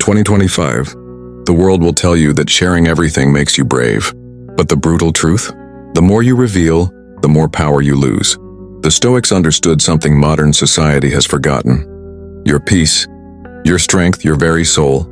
2025, the world will tell you that sharing everything makes you brave. But the brutal truth? The more you reveal, the more power you lose. The Stoics understood something modern society has forgotten. Your peace, your strength, your very soul,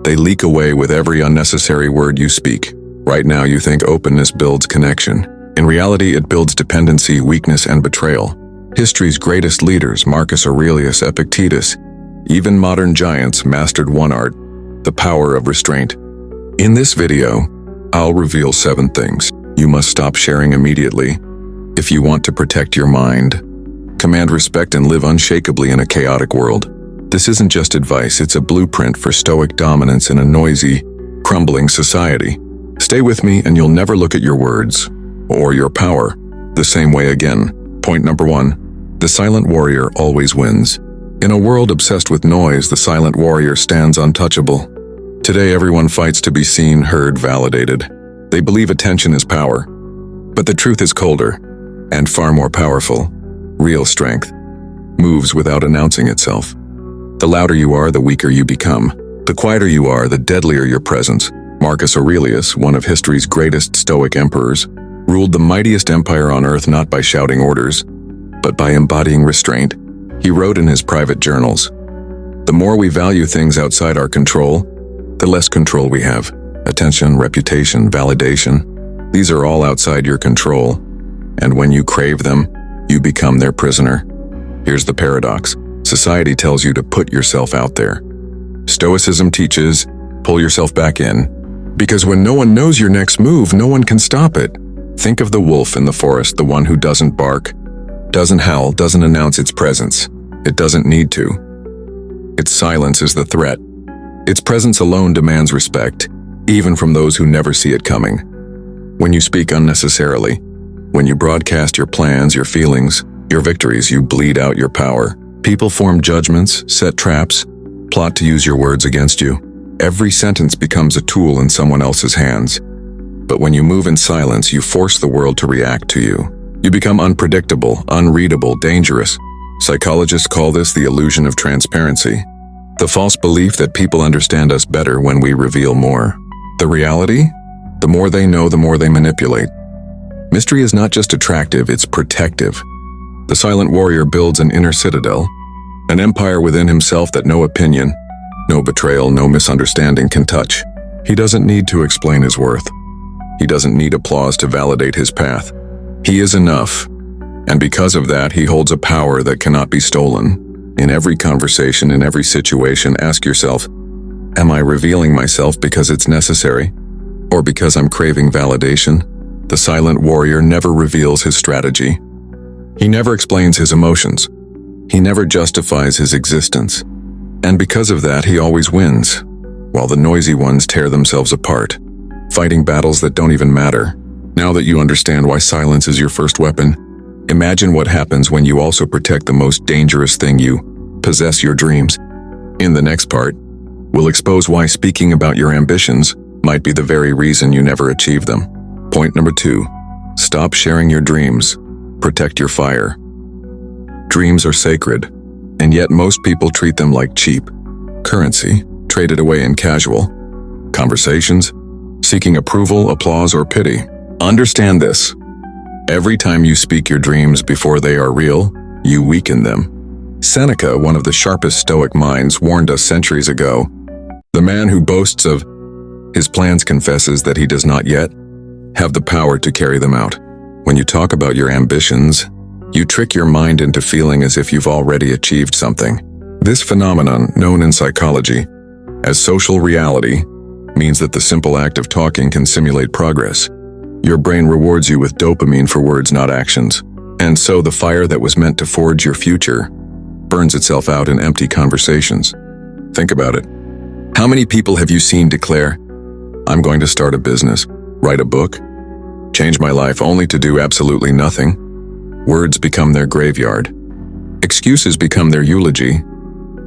they leak away with every unnecessary word you speak. Right now you think openness builds connection. In reality, it builds dependency, weakness, and betrayal. History's greatest leaders, Marcus Aurelius, Epictetus, even modern giants mastered one art, the power of restraint. In this video, I'll reveal 7 things you must stop sharing immediately if you want to protect your mind, command respect, and live unshakably in a chaotic world. This isn't just advice, it's a blueprint for Stoic dominance in a noisy, crumbling society. Stay with me and you'll never look at your words or your power the same way again. Point number 1. The silent warrior always wins. In a world obsessed with noise, the silent warrior stands untouchable. Today, everyone fights to be seen, heard, validated. They believe attention is power. But the truth is colder and far more powerful. Real strength moves without announcing itself. The louder you are, the weaker you become. The quieter you are, the deadlier your presence. Marcus Aurelius, one of history's greatest Stoic emperors, ruled the mightiest empire on earth not by shouting orders, but by embodying restraint. He wrote in his private journals, "The more we value things outside our control, the less control we have. Attention, reputation, validation, these are all outside your control. And when you crave them, you become their prisoner." Here's the paradox. Society tells you to put yourself out there. Stoicism teaches, pull yourself back in. Because when no one knows your next move, no one can stop it. Think of the wolf in the forest, the one who doesn't bark, doesn't howl, doesn't announce its presence. It doesn't need to. Its silence is the threat. Its presence alone demands respect, even from those who never see it coming. When you speak unnecessarily, when you broadcast your plans, your feelings, your victories, you bleed out your power. People form judgments, set traps, plot to use your words against you. Every sentence becomes a tool in someone else's hands. But when you move in silence, you force the world to react to you. You become unpredictable, unreadable, dangerous. Psychologists call this the illusion of transparency. The false belief that people understand us better when we reveal more. The reality? The more they know, the more they manipulate. Mystery is not just attractive, it's protective. The silent warrior builds an inner citadel, an empire within himself that no opinion, no betrayal, no misunderstanding can touch. He doesn't need to explain his worth. He doesn't need applause to validate his path. He is enough, and because of that, he holds a power that cannot be stolen. In every conversation, in every situation, ask yourself, am I revealing myself because it's necessary, or because I'm craving validation? The silent warrior never reveals his strategy. He never explains his emotions. He never justifies his existence. And because of that, he always wins, while the noisy ones tear themselves apart, fighting battles that don't even matter. Now that you understand why silence is your first weapon, imagine what happens when you also protect the most dangerous thing you possess, your dreams. In the next part, we'll expose why speaking about your ambitions might be the very reason you never achieve them. Point number 2, stop sharing your dreams. Protect your fire. Dreams are sacred, and yet most people treat them like cheap currency, traded away in casual conversations, seeking approval, applause, or pity. Understand this. Every time you speak your dreams before they are real, you weaken them. Seneca, one of the sharpest Stoic minds, warned us centuries ago, "The man who boasts of his plans confesses that he does not yet have the power to carry them out." When you talk about your ambitions, you trick your mind into feeling as if you've already achieved something. This phenomenon, known in psychology as social reality, means that the simple act of talking can simulate progress. Your brain rewards you with dopamine for words, not actions. And so the fire that was meant to forge your future burns itself out in empty conversations. Think about it. How many people have you seen declare, "I'm going to start a business, write a book, change my life," only to do absolutely nothing? Words become their graveyard. Excuses become their eulogy.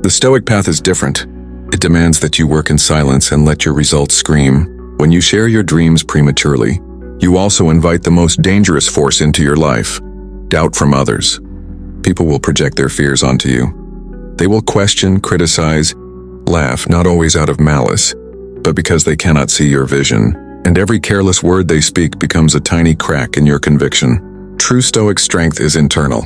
The Stoic path is different. It demands that you work in silence and let your results scream. When you share your dreams prematurely, you also invite the most dangerous force into your life: doubt from others. People will project their fears onto you. They will question, criticize, laugh, not always out of malice, but because they cannot see your vision, and every careless word they speak becomes a tiny crack in your conviction. True Stoic strength is internal.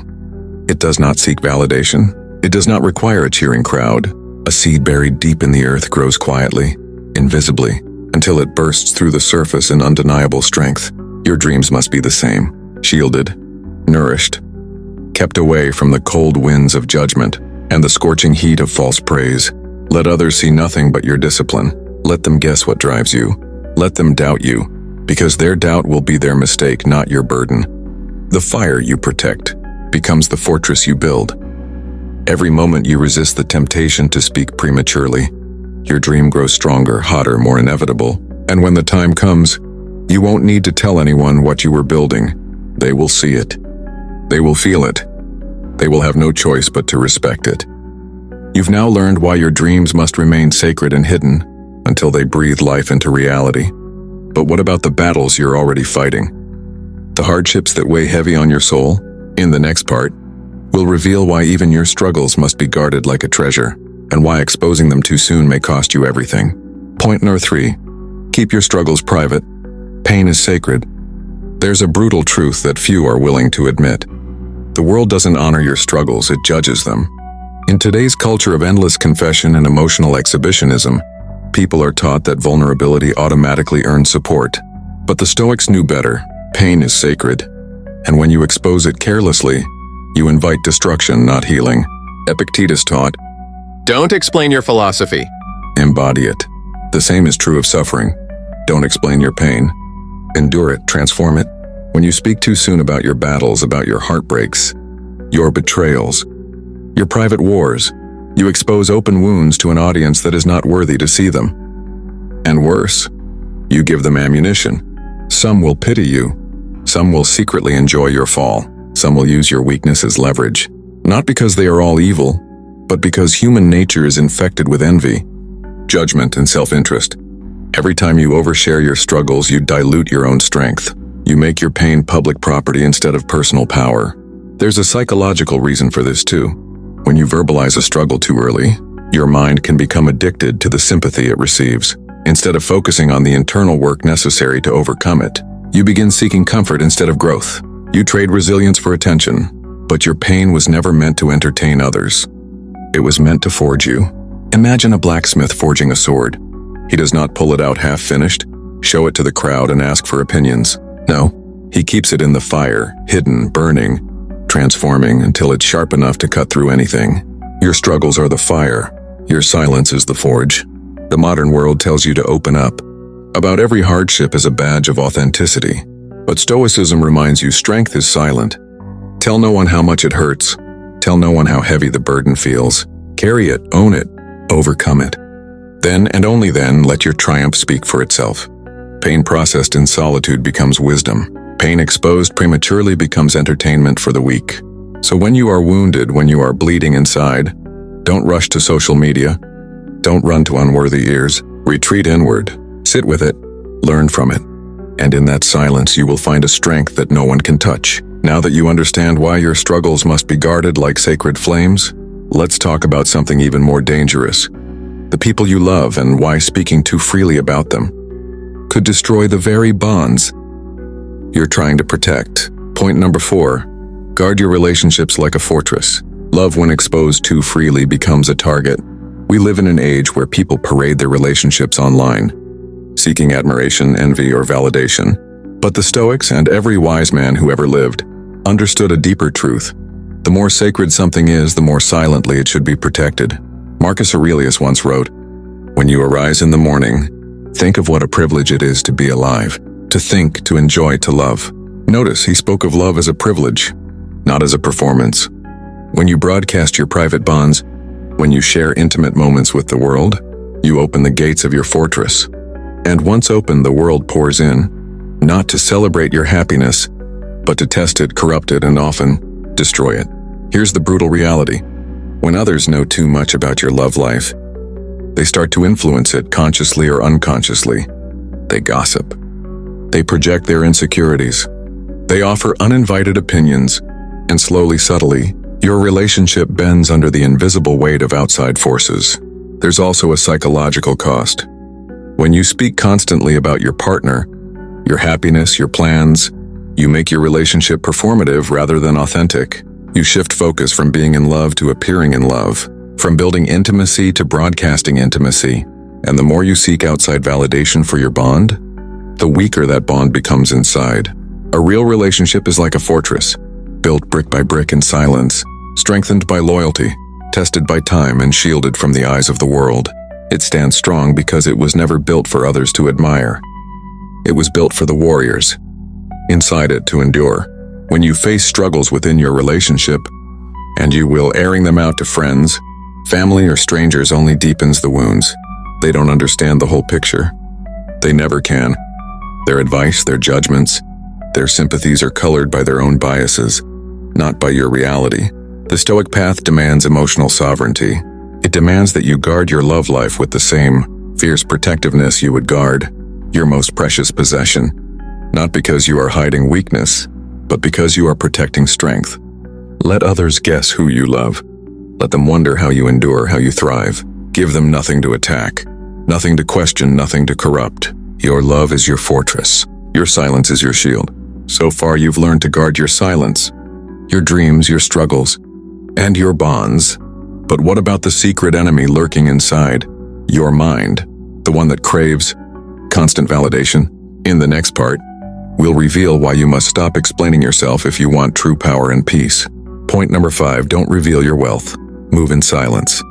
It does not seek validation. It does not require a cheering crowd. A seed buried deep in the earth grows quietly, invisibly, until it bursts through the surface in undeniable strength. Your dreams must be the same, shielded, nourished, kept away from the cold winds of judgment and the scorching heat of false praise. Let others see nothing but your discipline. Let them guess what drives you. Let them doubt you, because their doubt will be their mistake, not your burden. The fire you protect becomes the fortress you build. Every moment you resist the temptation to speak prematurely, your dream grows stronger, hotter, more inevitable. And when the time comes, you won't need to tell anyone what you were building. They will see it. They will feel it. They will have no choice but to respect it. You've now learned why your dreams must remain sacred and hidden until they breathe life into reality. But what about the battles you're already fighting? The hardships that weigh heavy on your soul? In the next part, we'll reveal why even your struggles must be guarded like a treasure, and why exposing them too soon may cost you everything. Point number 3. Keep your struggles private. Pain is sacred. There's a brutal truth that few are willing to admit. The world doesn't honor your struggles, it judges them. In today's culture of endless confession and emotional exhibitionism, people are taught that vulnerability automatically earns support. But the Stoics knew better. Pain is sacred. And when you expose it carelessly, you invite destruction, not healing. Epictetus taught, Don't explain your philosophy. embody it. The same is true of suffering. Don't explain your pain. Endure it, transform it. When you speak too soon about your battles, about your heartbreaks, your betrayals, your private wars, you expose open wounds to an audience that is not worthy to see them. And worse, you give them ammunition. Some will pity you. Some will secretly enjoy your fall. Some will use your weakness as leverage. Not because they are all evil, but because human nature is infected with envy, judgment, and self-interest. Every time you overshare your struggles, you dilute your own strength. You make your pain public property instead of personal power. There's a psychological reason for this too. When you verbalize a struggle too early, your mind can become addicted to the sympathy it receives. Instead of focusing on the internal work necessary to overcome it, you begin seeking comfort instead of growth. You trade resilience for attention, but your pain was never meant to entertain others. It was meant to forge you. Imagine a blacksmith forging a sword. He does not pull it out half-finished, show it to the crowd, and ask for opinions. No, he keeps it in the fire, hidden, burning, transforming until it's sharp enough to cut through anything. Your struggles are the fire. Your silence is the forge. The modern world tells you to open up. About every hardship is a badge of authenticity. But Stoicism reminds you strength is silent. Tell no one how much it hurts. Tell no one how heavy the burden feels. Carry it, own it, overcome it. Then and only then let your triumph speak for itself. Pain processed in solitude becomes wisdom. Pain exposed prematurely becomes entertainment for the weak. So when you are wounded, when you are bleeding inside, don't rush to social media. Don't run to unworthy ears. Retreat inward. Sit with it. Learn from it. And in that silence, you will find a strength that no one can touch. Now that you understand why your struggles must be guarded like sacred flames, let's talk about something even more dangerous. The people you love and why speaking too freely about them could destroy the very bonds you're trying to protect. Point number 4, guard your relationships like a fortress. Love, when exposed too freely, becomes a target. We live in an age where people parade their relationships online, seeking admiration, envy, or validation. But the Stoics, and every wise man who ever lived, understood a deeper truth. The more sacred something is, the more silently it should be protected. Marcus Aurelius once wrote, "When you arise in the morning, think of what a privilege it is to be alive, to think, to enjoy, to love." Notice he spoke of love as a privilege, not as a performance. When you broadcast your private bonds, when you share intimate moments with the world, you open the gates of your fortress. And once open, the world pours in, not to celebrate your happiness, but to test it, corrupt it, and often destroy it. Here's the brutal reality. When others know too much about your love life, they start to influence it consciously or unconsciously. They gossip. They project their insecurities. They offer uninvited opinions, and slowly, subtly, your relationship bends under the invisible weight of outside forces. there's also a psychological cost. When you speak constantly about your partner, your happiness, your plans, you make your relationship performative rather than authentic. You shift focus from being in love to appearing in love, from building intimacy to broadcasting intimacy. And the more you seek outside validation for your bond, the weaker that bond becomes inside. A real relationship is like a fortress, built brick by brick in silence, strengthened by loyalty, tested by time, and shielded from the eyes of the world. It stands strong because it was never built for others to admire. It was built for the warriors, inside it to endure. When you face struggles within your relationship, and you will, airing them out to friends, family, or strangers only deepens the wounds. They don't understand the whole picture. They never can. Their advice, their judgments, their sympathies are colored by their own biases, not by your reality. The Stoic path demands emotional sovereignty. It demands that you guard your love life with the same fierce protectiveness you would guard your most precious possession, not because you are hiding weakness, but because you are protecting strength. Let others guess who you love. Let them wonder how you endure, how you thrive. Give them nothing to attack, nothing to question, nothing to corrupt. Your love is your fortress. Your silence is your shield. So far, you've learned to guard your silence, your dreams, your struggles, and your bonds. But what about the secret enemy lurking inside? Your mind, the one that craves constant validation. In the next part, we'll reveal why you must stop explaining yourself if you want true power and peace. Point number 5, don't reveal your wealth. Move in silence.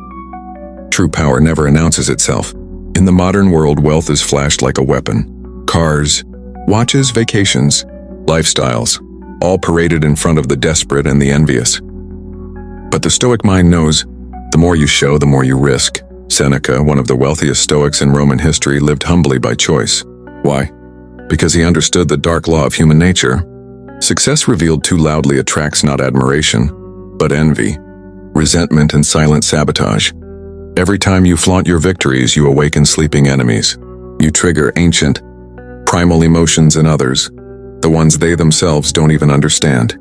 True power never announces itself. In the modern world, wealth is flashed like a weapon. Cars, watches, vacations, lifestyles, all paraded in front of the desperate and the envious. But the Stoic mind knows, the more you show, the more you risk. Seneca, one of the wealthiest Stoics in Roman history, lived humbly by choice. Why? Because he understood the dark law of human nature. Success revealed too loudly attracts not admiration, but envy, resentment, and silent sabotage. Every time you flaunt your victories, you awaken sleeping enemies. You trigger ancient, primal emotions in others, the ones they themselves don't even understand.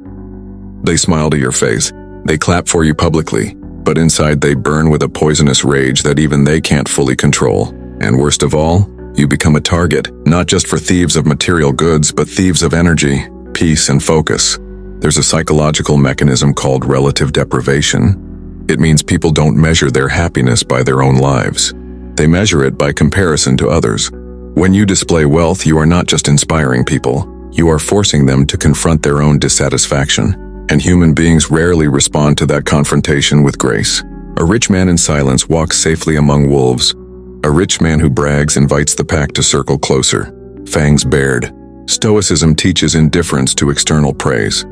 They smile to your face, they clap for you publicly, but inside they burn with a poisonous rage that even they can't fully control. And worst of all, you become a target, not just for thieves of material goods, but thieves of energy, peace, and focus. There's a psychological mechanism called relative deprivation. It means people don't measure their happiness by their own lives. They measure it by comparison to others. When you display wealth, you are not just inspiring people, you are forcing them to confront their own dissatisfaction. And human beings rarely respond to that confrontation with grace. A rich man in silence walks safely among wolves. A rich man who brags invites the pack to circle closer, fangs bared. Stoicism teaches indifference to external praise.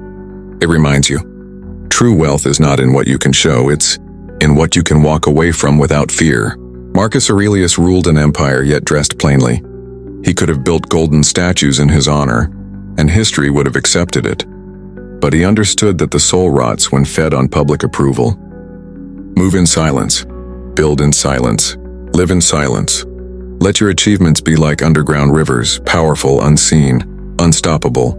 It reminds you, true wealth is not in what you can show, it's in what you can walk away from without fear. Marcus Aurelius ruled an empire yet dressed plainly. He could have built golden statues in his honor, and history would have accepted it. But he understood that the soul rots when fed on public approval. Move in silence, build in silence, live in silence. Let your achievements be like underground rivers, powerful, unseen, unstoppable.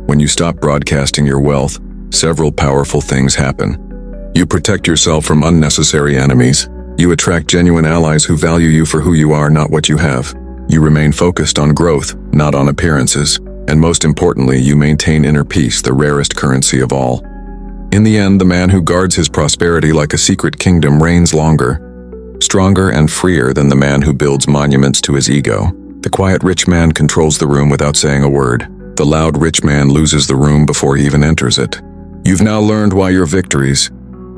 When you stop broadcasting your wealth, several powerful things happen. You protect yourself from unnecessary enemies. You attract genuine allies who value you for who you are, not what you have. You remain focused on growth, not on appearances. And most importantly, you maintain inner peace, the rarest currency of all. In the end, the man who guards his prosperity like a secret kingdom reigns longer, stronger and freer than the man who builds monuments to his ego. The quiet rich man controls the room without saying a word. The loud rich man loses the room before he even enters it. You've now learned why your victories,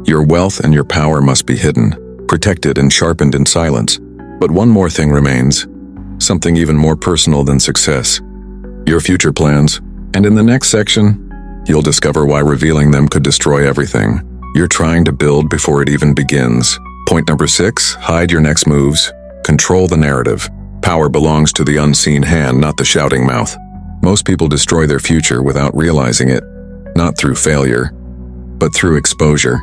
your wealth, and your power must be hidden, protected, and sharpened in silence. But one more thing remains, something even more personal than success. Your future plans, and in the next section, you'll discover why revealing them could destroy everything you're trying to build before it even begins. Point number 6, hide your next moves, control the narrative. Power belongs to the unseen hand, not the shouting mouth. Most people destroy their future without realizing it, not through failure, but through exposure.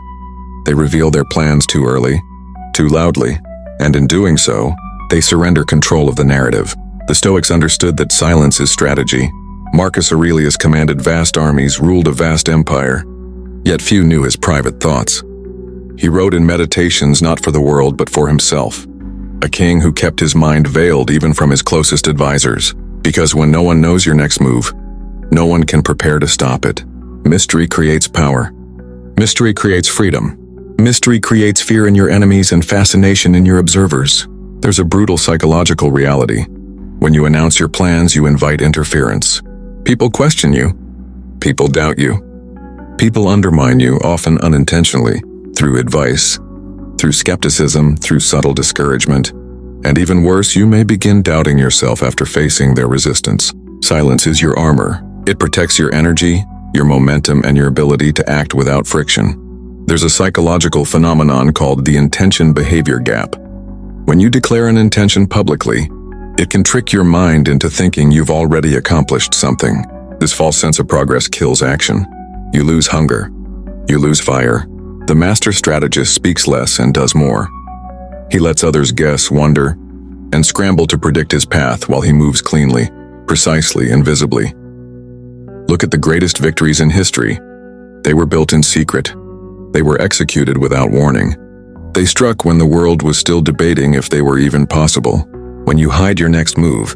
They reveal their plans too early, too loudly, and in doing so, they surrender control of the narrative. The Stoics understood that silence is strategy. Marcus Aurelius commanded vast armies, ruled a vast empire, yet few knew his private thoughts. He wrote in Meditations not for the world but for himself. A king who kept his mind veiled even from his closest advisors. Because when no one knows your next move, no one can prepare to stop it. Mystery creates power. Mystery creates freedom. Mystery creates fear in your enemies and fascination in your observers. There's a brutal psychological reality. When you announce your plans, you invite interference. People question you. People doubt you. People undermine you, often unintentionally, through advice, through skepticism, through subtle discouragement. And even worse, you may begin doubting yourself after facing their resistance. Silence is your armor. It protects your energy, your momentum, and your ability to act without friction. There's a psychological phenomenon called the intention-behavior gap. When you declare an intention publicly, it can trick your mind into thinking you've already accomplished something. This false sense of progress kills action. You lose hunger. You lose fire. The master strategist speaks less and does more. He lets others guess, wonder, and scramble to predict his path while he moves cleanly, precisely, and visibly. Look at the greatest victories in history. They were built in secret. They were executed without warning. They struck when the world was still debating if they were even possible. When you hide your next move,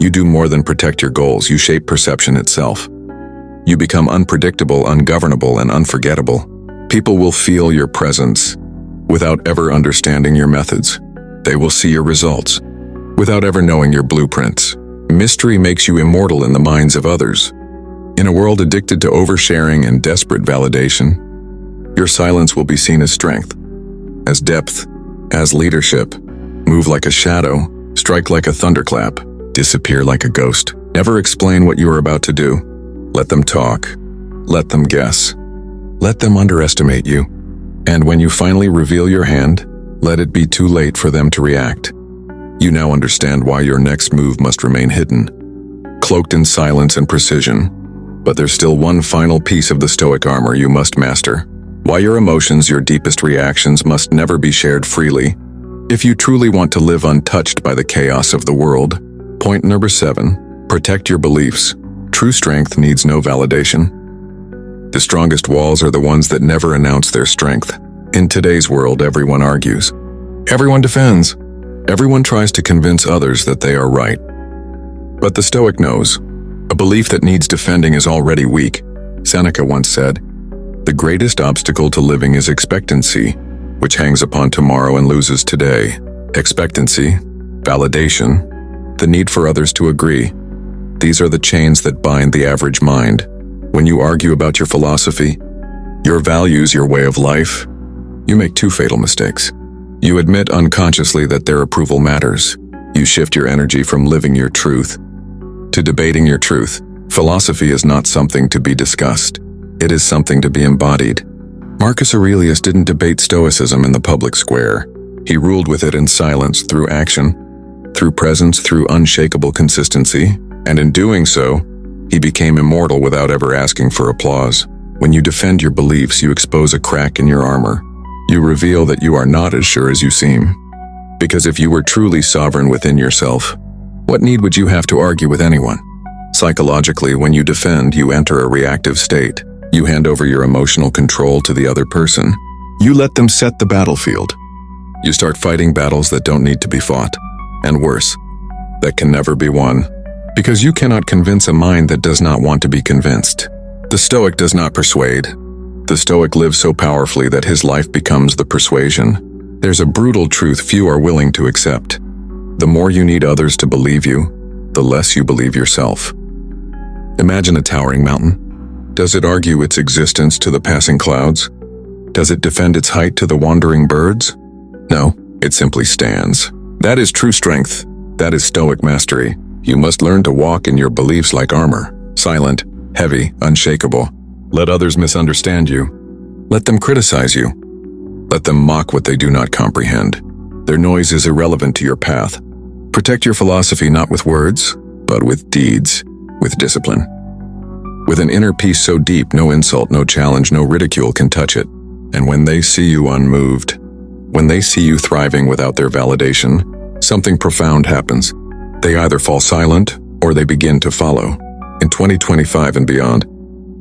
you do more than protect your goals, you shape perception itself. You become unpredictable, ungovernable, and unforgettable. People will feel your presence without ever understanding your methods. They will see your results without ever knowing your blueprints. Mystery makes you immortal in the minds of others. In a world addicted to oversharing and desperate validation, your silence will be seen as strength, as depth, as leadership. Move like a shadow, strike like a thunderclap, disappear like a ghost. Never explain what you are about to do. Let them talk. Let them guess. Let them underestimate you. And when you finally reveal your hand, let it be too late for them to react. You now understand why your next move must remain hidden, cloaked in silence and precision. But there's still one final piece of the Stoic armor you must master. Why your emotions, your deepest reactions, must never be shared freely. If you truly want to live untouched by the chaos of the world. Point number 7, protect your beliefs. True strength needs no validation. The strongest walls are the ones that never announce their strength. In today's world, everyone argues. Everyone defends. Everyone tries to convince others that they are right. But the Stoic knows, a belief that needs defending is already weak. Seneca once said, "The greatest obstacle to living is expectancy, which hangs upon tomorrow and loses today." Expectancy, validation, the need for others to agree. These are the chains that bind the average mind. When you argue about your philosophy, your values, your way of life, you make two fatal mistakes. You admit unconsciously that their approval matters. You shift your energy from living your truth to debating your truth. Philosophy is not something to be discussed. It is something to be embodied. Marcus Aurelius didn't debate Stoicism in the public square. He ruled with it in silence, through action, through presence, through unshakable consistency, and in doing so, he became immortal without ever asking for applause. When you defend your beliefs, you expose a crack in your armor. You reveal that you are not as sure as you seem. Because if you were truly sovereign within yourself, what need would you have to argue with anyone? Psychologically, when you defend, you enter a reactive state. You hand over your emotional control to the other person. You let them set the battlefield. You start fighting battles that don't need to be fought. And worse, that can never be won. Because you cannot convince a mind that does not want to be convinced. The Stoic does not persuade. The Stoic lives so powerfully that his life becomes the persuasion. There's a brutal truth few are willing to accept. The more you need others to believe you, the less you believe yourself. Imagine a towering mountain. Does it argue its existence to the passing clouds? Does it defend its height to the wandering birds? No, it simply stands. That is true strength. That is Stoic mastery. You must learn to walk in your beliefs like armor, silent, heavy, unshakable. Let others misunderstand you. Let them criticize you. Let them mock what they do not comprehend. Their noise is irrelevant to your path. Protect your philosophy not with words, but with deeds, with discipline. With an inner peace so deep, no insult, no challenge, no ridicule can touch it. And when they see you unmoved, when they see you thriving without their validation, something profound happens. They either fall silent or they begin to follow. In 2025 and beyond,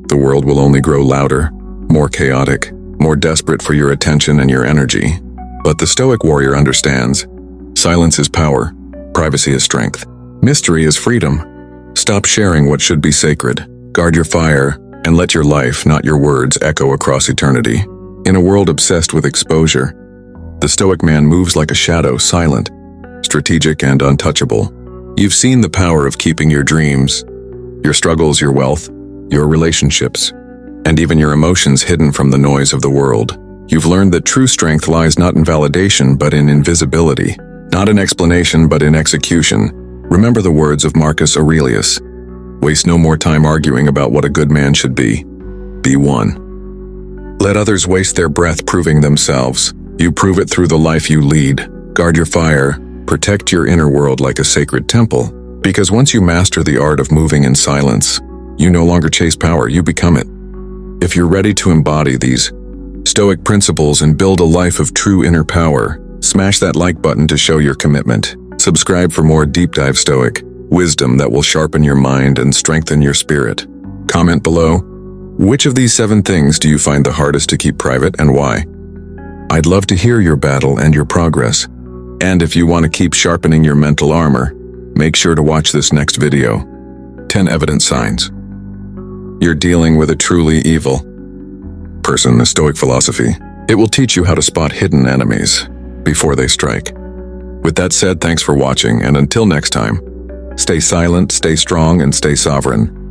the world will only grow louder, more chaotic, more desperate for your attention and your energy. But the Stoic warrior understands. Silence is power. Privacy is strength. Mystery is freedom. Stop sharing what should be sacred. Guard your fire, and let your life, not your words, echo across eternity. In a world obsessed with exposure, the Stoic man moves like a shadow, silent, strategic, and untouchable. You've seen the power of keeping your dreams, your struggles, your wealth, your relationships, and even your emotions hidden from the noise of the world. You've learned that true strength lies not in validation, but in invisibility. Not in explanation, but in execution. Remember the words of Marcus Aurelius. Waste no more time arguing about what a good man should be. Be one. Let others waste their breath proving themselves. You prove it through the life you lead. Guard your fire. Protect your inner world like a sacred temple. Because once you master the art of moving in silence, you no longer chase power, you become it. If you're ready to embody these Stoic principles and build a life of true inner power, smash that like button to show your commitment. Subscribe for more deep dive Stoic wisdom that will sharpen your mind and strengthen your spirit. Comment below, which of these 7 things do you find the hardest to keep private and why? I'd love to hear your battle and your progress. And if you want to keep sharpening your mental armor, make sure to watch this next video. 10 evident signs you're dealing with a truly evil person. The Stoic philosophy. It will teach you how to spot hidden enemies before they strike. With that said, thanks for watching, and until next time, stay silent, stay strong, and stay sovereign.